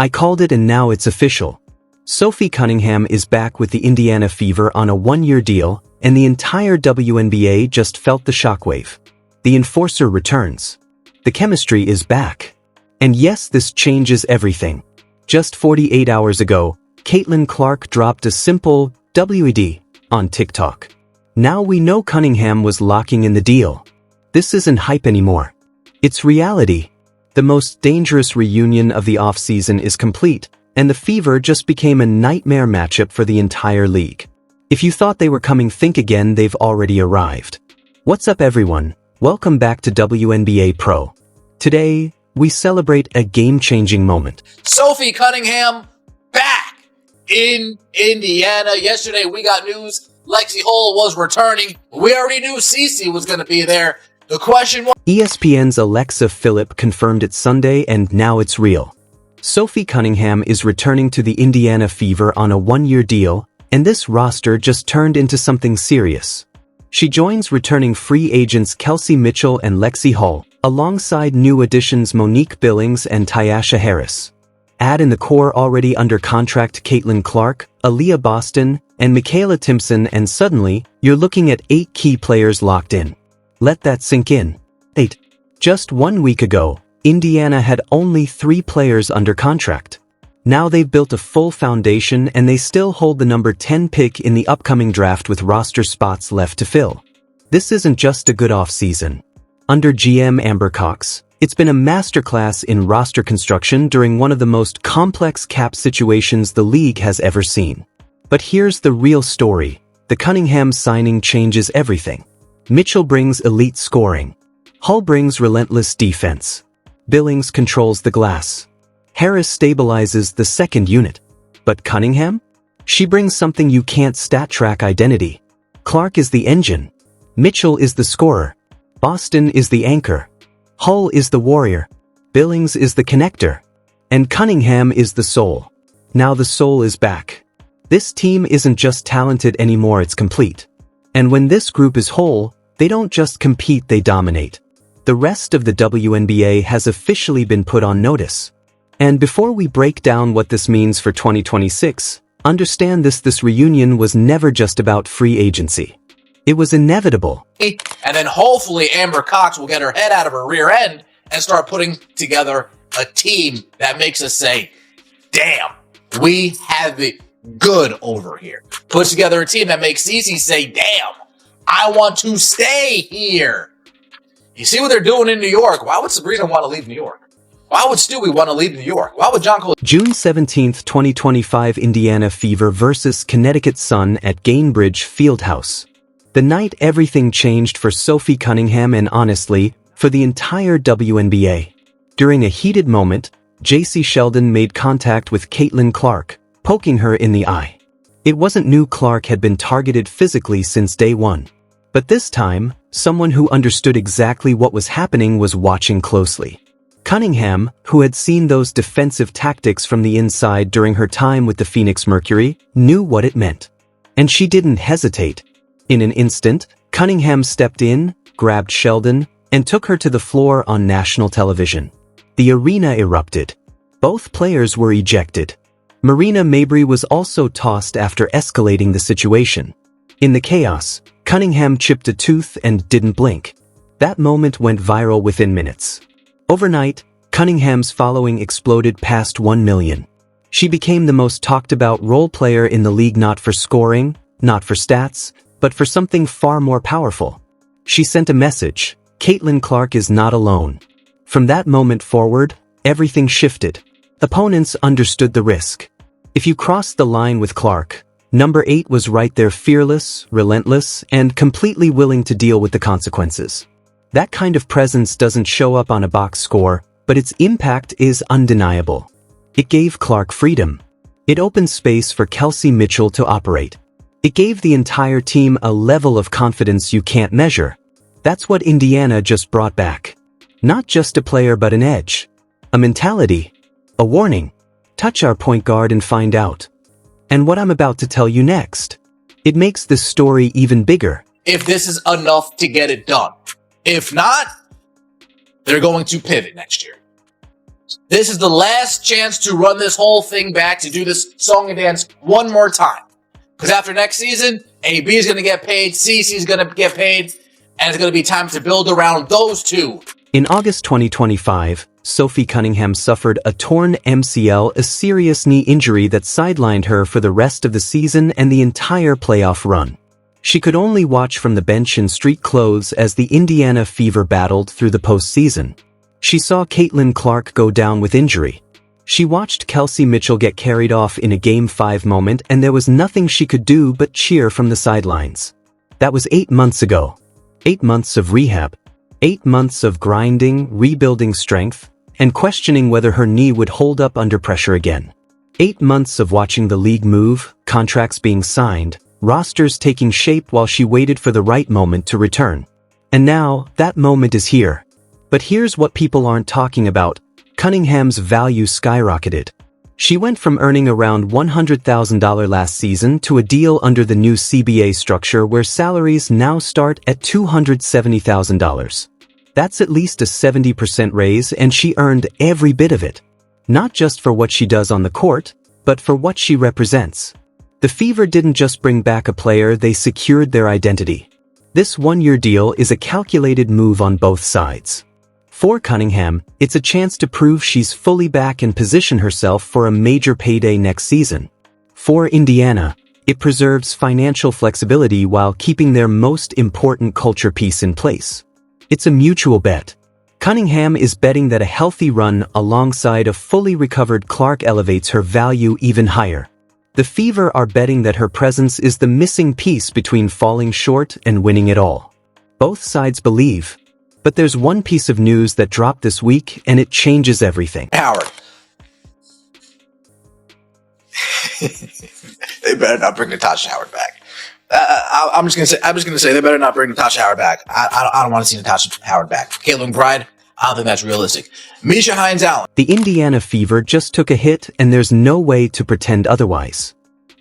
I called it and now it's official. Sophie Cunningham is back with the Indiana Fever on a one-year deal, and the entire WNBA just felt the shockwave. The enforcer returns. The chemistry is back. And yes, this changes everything. Just 48 hours ago, Caitlin Clark dropped a simple WED on TikTok. Now we know Cunningham was locking in the deal. This isn't hype anymore. It's reality. The most dangerous reunion of the offseason is complete, and the Fever just became a nightmare matchup for the entire league. If you thought they were coming, think again, they've already arrived. What's up everyone? Welcome back to WNBA Pro. Today, we celebrate a game-changing moment. Sophie Cunningham back in Indiana. Yesterday we got news Lexi Hull was returning. We already knew Cece was going to be there. The question was... ESPN's Alexa Phillip confirmed it Sunday, and now it's real. Sophie Cunningham is returning to the Indiana Fever on a one-year deal, and this roster just turned into something serious. She joins returning free agents Kelsey Mitchell and Lexi Hull, alongside new additions Monique Billings and Tyasha Harris. Add in the core already under contract Caitlin Clark, Aaliyah Boston, and Michaela Timpson, and suddenly, you're looking at 8 key players locked in. Let that sink in. 8. Just 1 week ago, Indiana had only 3 players under contract. Now they've built a full foundation and they still hold the number 10 pick in the upcoming draft with roster spots left to fill. This isn't just a good offseason. Under GM Amber Cox, it's been a masterclass in roster construction during one of the most complex cap situations the league has ever seen. But here's the real story. The Cunningham signing changes everything. Mitchell brings elite scoring. Hull brings relentless defense. Billings controls the glass. Harris stabilizes the second unit. But Cunningham? She brings something you can't stat track: identity. Clark is the engine. Mitchell is the scorer. Boston is the anchor. Hull is the warrior. Billings is the connector. And Cunningham is the soul. Now the soul is back. This team isn't just talented anymore, it's complete. And when this group is whole, they don't just compete, they dominate. The rest of the WNBA has officially been put on notice. And before we break down what this means for 2026, understand this reunion was never just about free agency. It was inevitable. And then hopefully Amber Cox will get her head out of her rear end and start putting together a team that makes us say, damn, we have it good over here. Puts together a team that makes Cece say, damn, I want to stay here. You see what they're doing in New York? Why would Sabrina want to leave New York? Why would Stewie want to leave New York? Why would John Cole... June 17, 2025, Indiana Fever versus Connecticut Sun at Gainbridge Fieldhouse. The night everything changed for Sophie Cunningham and honestly, for the entire WNBA. During a heated moment, J.C. Sheldon made contact with Caitlin Clark, poking her in the eye. It wasn't new. Clark had been targeted physically since day one. But this time, someone who understood exactly what was happening was watching closely. Cunningham, who had seen those defensive tactics from the inside during her time with the Phoenix Mercury, knew what it meant. And she didn't hesitate. In an instant, Cunningham stepped in, grabbed Sheldon, and took her to the floor on national television. The arena erupted. Both players were ejected. Marina Mabrey was also tossed after escalating the situation. In the chaos, Cunningham chipped a tooth and didn't blink. That moment went viral within minutes. Overnight, Cunningham's following exploded past 1 million. She became the most talked about role player in the league, not for scoring, not for stats, but for something far more powerful. She sent a message: Caitlin Clark is not alone. From that moment forward, everything shifted. Opponents understood the risk. If you crossed the line with Clark, number 8 was right there, fearless, relentless, and completely willing to deal with the consequences. That kind of presence doesn't show up on a box score, but its impact is undeniable. It gave Clark freedom. It opened space for Kelsey Mitchell to operate. It gave the entire team a level of confidence you can't measure. That's what Indiana just brought back. Not just a player, but an edge. A mentality. A warning. Touch our point guard and find out. And what I'm about to tell you next, it makes this story even bigger. If this is enough to get it done. If not, they're going to pivot next year. This is the last chance to run this whole thing back, to do this song and dance one more time. Because after next season, AB is going to get paid, CC is going to get paid, and it's going to be time to build around those two. In August 2025, Sophie Cunningham suffered a torn MCL, a serious knee injury that sidelined her for the rest of the season and the entire playoff run. She could only watch from the bench in street clothes as the Indiana Fever battled through the postseason. She saw Caitlin Clark go down with injury. She watched Kelsey Mitchell get carried off in a Game 5 moment, and there was nothing she could do but cheer from the sidelines. That was 8 months ago. 8 months of rehab. 8 months of grinding, rebuilding strength, and questioning whether her knee would hold up under pressure again. 8 months of watching the league move, contracts being signed, rosters taking shape while she waited for the right moment to return. And now, that moment is here. But here's what people aren't talking about. Cunningham's value skyrocketed. She went from earning around $100,000 last season to a deal under the new CBA structure where salaries now start at $270,000. That's at least a 70% raise, and she earned every bit of it. Not just for what she does on the court, but for what she represents. The Fever didn't just bring back a player, they secured their identity. This one-year deal is a calculated move on both sides. For Cunningham, it's a chance to prove she's fully back and position herself for a major payday next season. For Indiana, it preserves financial flexibility while keeping their most important culture piece in place. It's a mutual bet. Cunningham is betting that a healthy run alongside a fully recovered Clark elevates her value even higher. The Fever are betting that her presence is the missing piece between falling short and winning it all. Both sides believe. But there's one piece of news that dropped this week, and it changes everything. Howard. They better not bring Natasha Howard back. I'm just gonna say they better not bring Natasha Howard back. I don't want to see Natasha Howard back. Caitlin Bride, I don't think that's realistic. Misha Hines-Allen. The Indiana Fever just took a hit, and there's no way to pretend otherwise.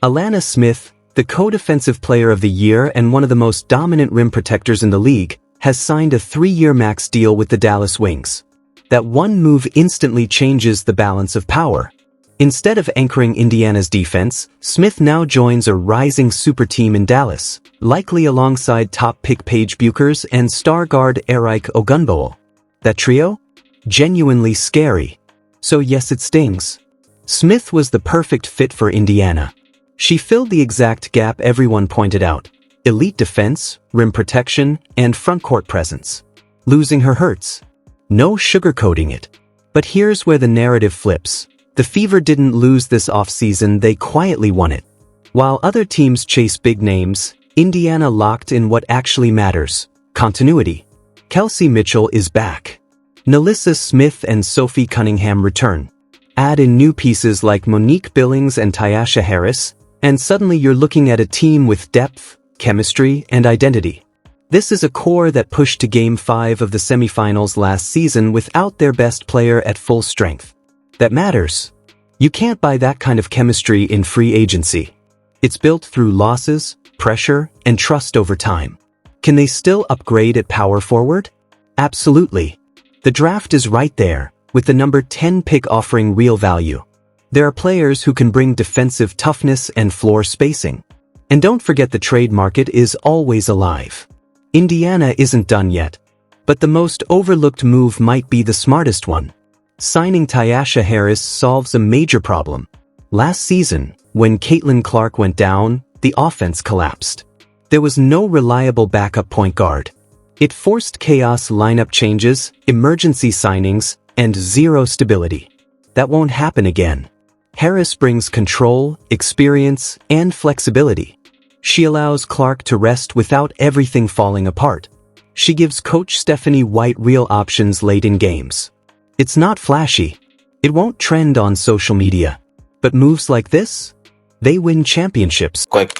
Alana Smith, the co-defensive player of the year and one of the most dominant rim protectors in the league, has signed a 3-year max deal with the Dallas Wings. That one move instantly changes the balance of power. Instead of anchoring Indiana's defense, Smith now joins a rising super team in Dallas, likely alongside top pick Paige Buchers and star guard Eric Ogunbowo. That trio? Genuinely scary. So yes, it stings. Smith was the perfect fit for Indiana. She filled the exact gap everyone pointed out. Elite defense, rim protection, and frontcourt presence. Losing her hurts. No sugarcoating it. But here's where the narrative flips. The Fever didn't lose this offseason, they quietly won it. While other teams chase big names, Indiana locked in what actually matters: continuity. Kelsey Mitchell is back. Nalissa Smith and Sophie Cunningham return. Add in new pieces like Monique Billings and Tyasha Harris, and suddenly you're looking at a team with depth, chemistry, and identity. This is a core that pushed to Game 5 of the semifinals last season without their best player at full strength. That matters. You can't buy that kind of chemistry in free agency. It's built through losses, pressure, and trust over time. Can they still upgrade at power forward? Absolutely. The draft is right there, with the number 10 pick offering real value. There are players who can bring defensive toughness and floor spacing. And don't forget, the trade market is always alive. Indiana isn't done yet. But the most overlooked move might be the smartest one. Signing Tyasha Harris solves a major problem. Last season, when Caitlin Clark went down, the offense collapsed. There was no reliable backup point guard. It forced chaos, lineup changes, emergency signings, and zero stability. That won't happen again. Harris brings control, experience, and flexibility. She allows Clark to rest without everything falling apart. She gives Coach Stephanie White real options late in games. It's not flashy. It won't trend on social media. But moves like this, they win championships. Quick,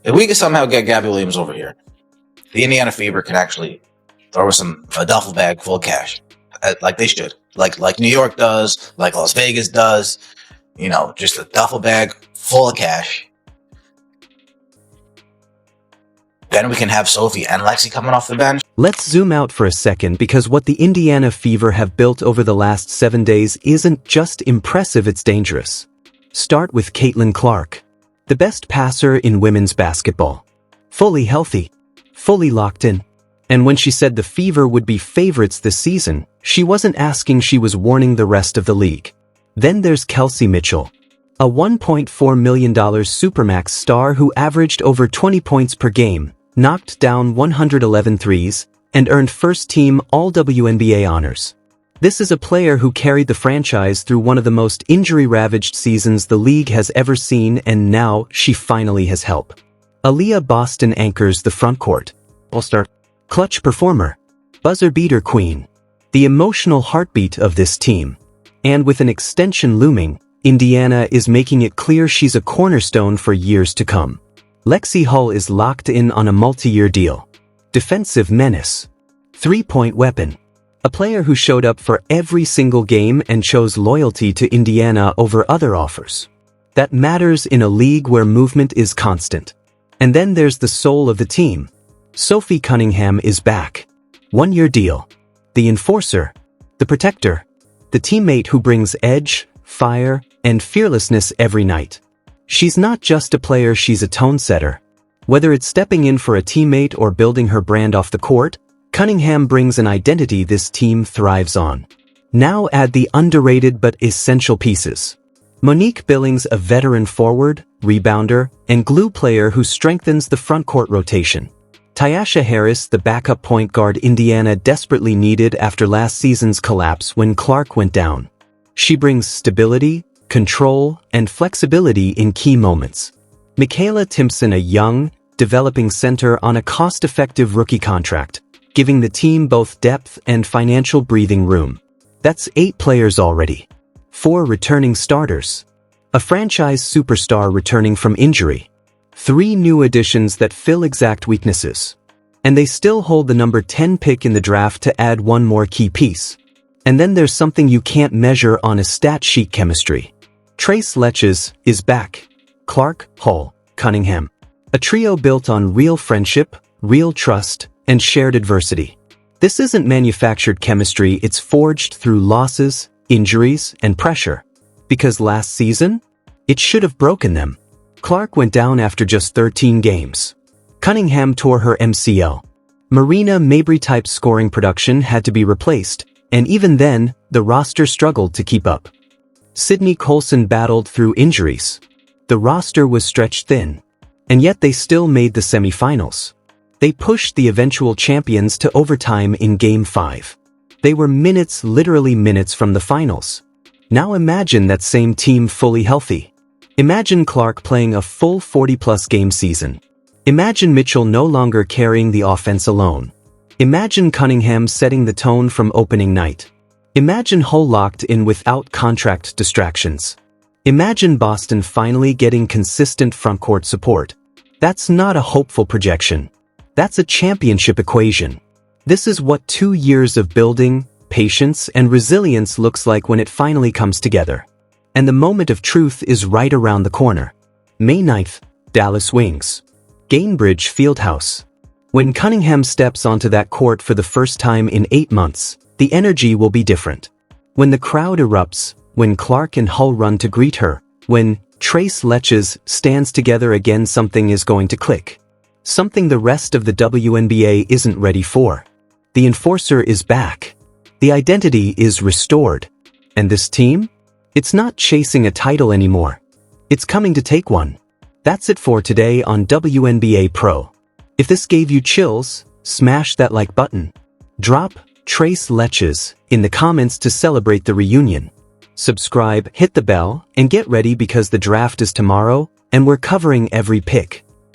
if we could somehow get Gabby Williams over here, the Indiana Fever can actually throw a duffel bag full of cash, like they should, like New York does, like Las Vegas does. You know, just a duffel bag full of cash. Then we can have Sophie and Lexi coming off the bench. Let's zoom out for a second, because what the Indiana Fever have built over the last 7 days isn't just impressive, it's dangerous. Start with Caitlin Clark, the best passer in women's basketball. Fully healthy, fully locked in. And when she said the Fever would be favorites this season, she wasn't asking, she was warning the rest of the league. Then there's Kelsey Mitchell, a $1.4 million Supermax star who averaged over 20 points per game, knocked down 111 threes, and earned first-team All-WNBA honors. This is a player who carried the franchise through one of the most injury-ravaged seasons the league has ever seen, and now she finally has help. Aaliyah Boston anchors the frontcourt. All-star, clutch performer, buzzer-beater queen, the emotional heartbeat of this team. And with an extension looming, Indiana is making it clear she's a cornerstone for years to come. Lexi Hull is locked in on a multi-year deal. Defensive menace. Three-point weapon. A player who showed up for every single game and chose loyalty to Indiana over other offers. That matters in a league where movement is constant. And then there's the soul of the team. Sophie Cunningham is back. One-year deal. The enforcer. The protector. The teammate who brings edge, fire, and fearlessness every night. She's not just a player, she's a tone setter. Whether it's stepping in for a teammate or building her brand off the court, Cunningham brings an identity this team thrives on. Now add the underrated but essential pieces. Monique Billings, a veteran forward, rebounder, and glue player who strengthens the frontcourt rotation. Tyasha Harris, the backup point guard Indiana desperately needed after last season's collapse when Clark went down. She brings stability, control, and flexibility in key moments. Michaela Timpson, a young, developing center on a cost-effective rookie contract, giving the team both depth and financial breathing room. That's 8 players already. 4 returning starters. A franchise superstar returning from injury. 3 new additions that fill exact weaknesses. And they still hold the number 10 pick in the draft to add one more key piece. And then there's something you can't measure on a stat sheet: chemistry. Trace Letches is back. Clark, Hull, Cunningham. A trio built on real friendship, real trust, and shared adversity. This isn't manufactured chemistry, it's forged through losses, injuries, and pressure. Because last season, it should have broken them. Clark went down after just 13 games. Cunningham tore her MCL. Marina Mabrey-type scoring production had to be replaced, and even then, the roster struggled to keep up. Sydney Colson battled through injuries. The roster was stretched thin. And yet they still made the semifinals. They pushed the eventual champions to overtime in Game 5. They were minutes, literally minutes, from the finals. Now imagine that same team fully healthy. Imagine Clark playing a full 40-plus game season. Imagine Mitchell no longer carrying the offense alone. Imagine Cunningham setting the tone from opening night. Imagine Hull locked in without contract distractions. Imagine Boston finally getting consistent frontcourt support. That's not a hopeful projection. That's a championship equation. This is what 2 years of building, patience, and resilience looks like when it finally comes together. And the moment of truth is right around the corner. May 9th, Dallas Wings. Gainbridge Fieldhouse. When Cunningham steps onto that court for the first time in 8 months, the energy will be different. When the crowd erupts, when Clark and Hull run to greet her, when Trace Letches stands together again, something is going to click. Something the rest of the WNBA isn't ready for. The enforcer is back. The identity is restored. And this team? It's not chasing a title anymore. It's coming to take one. That's it for today on WNBA Pro. If this gave you chills, smash that like button. Drop Trace Letches in the comments to celebrate the reunion. Subscribe, hit the bell, and get ready because the draft is tomorrow, and we're covering every pick.